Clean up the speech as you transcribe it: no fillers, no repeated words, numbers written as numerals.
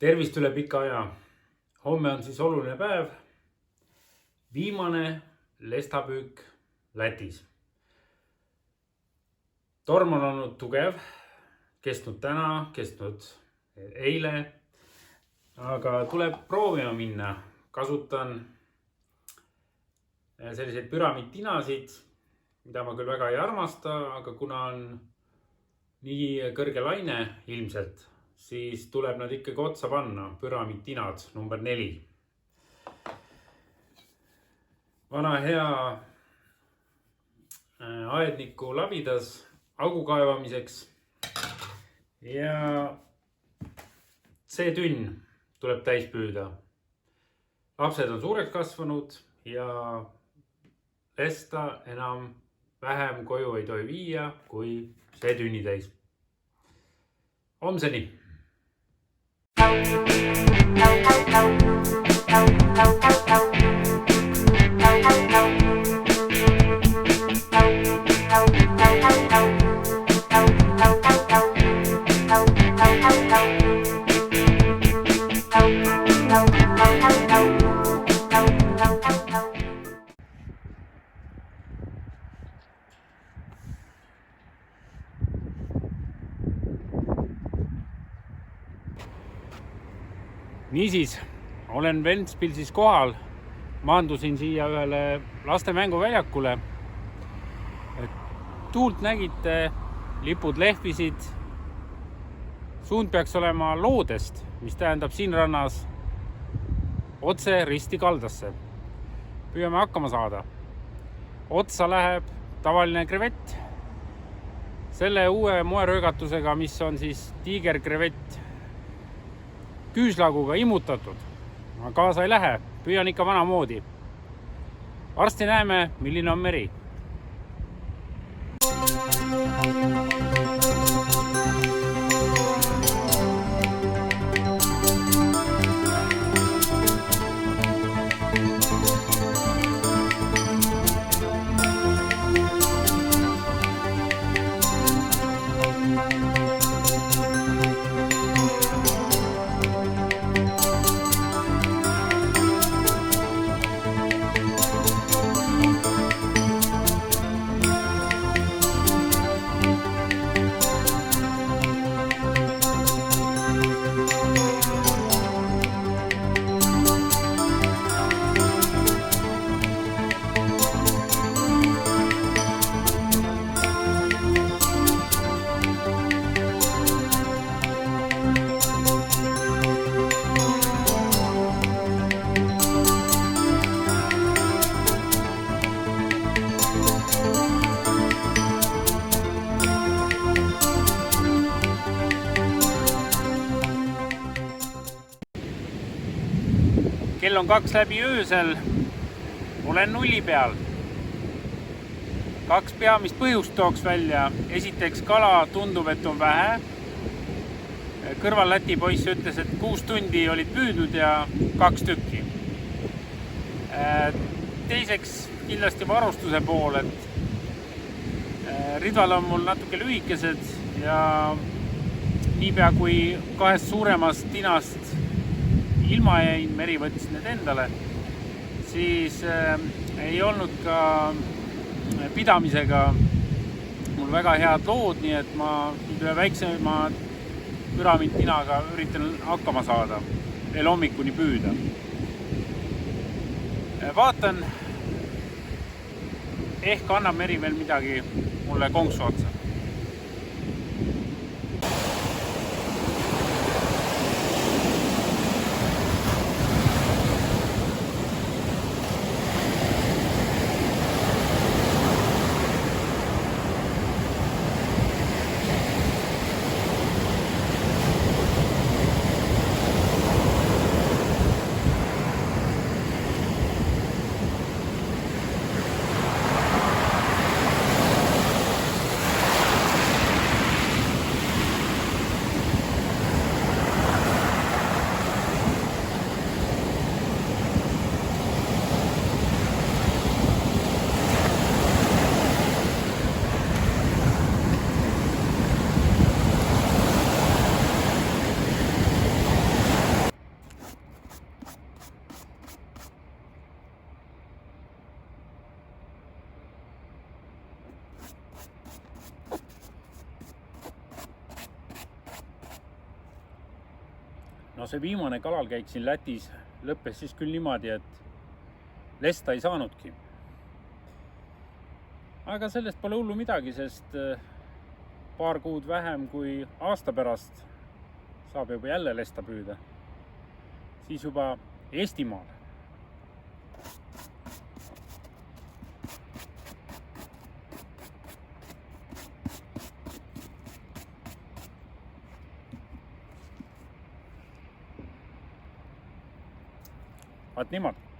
Tervist üle pika aja. Homme on siis oluline päev. Viimane lestapüük Lätis. Torm on olnud tugev, kestnud täna, kestnud eile. Aga tuleb proovima minna. Kasutan selliseid püramiidtinasid, mida ma küll väga ei armasta, aga kuna on nii kõrge laine ilmselt, siis tuleb nad ikkagi otsa panna. Püramiidtinad number 4. Vana hea aedniku labidas augu kaevamiseks. Ja see tünn tuleb täis püüda. Lapsed on suureks kasvanud ja lesta enam vähem koju ei tohi viia, kui see tünni täis. Homseni! Niisiis, olen Ventspilsis kohal. Maandusin siia ühele laste mänguväljakule. Tuult nägite, lipud lehvisid. Suund peaks olema loodest, mis tähendab siin rannas otse risti kaldasse. Püüame hakkama saada. Otsa läheb tavaline krevett. Selle uue moeröögatusega, mis on siis tiigerkrevett, küüslaguga immutatud. Ma kaasa ei lähe, püüan ikka vanamoodi. Varsti näeme, milline on meri. Kell on 2 läbi öösel. Olen nulli peal. 2 peamist põhjust tooks välja. Esiteks, kala tundub, et on vähe. Kõrval Läti poiss ütles, et 6 tundi olid püüdnud ja 2 tükki. Teiseks kindlasti varustuse pool, et ridval on mul natuke lühikesed ja niipea kui 2 suuremast tinast ilma jäin, meri võttis need endale, siis ei olnud ka pidamisega mul väga head lood, nii et ma ühe väiksema püramiidtinaga üritan hakkama saada, veel hommikuni püüda. Vaatan, ehk annab meri veel midagi mulle konksu otsa. no see viimane kalalkäik siin Lätis lõppes siis küll niimoodi, et lesta ei saanudki. Aga sellest pole hullu midagi, sest paar kuud vähem kui aasta pärast saab juba jälle lesta püüda. Siis juba Eestimaale. Vaat niimoodi.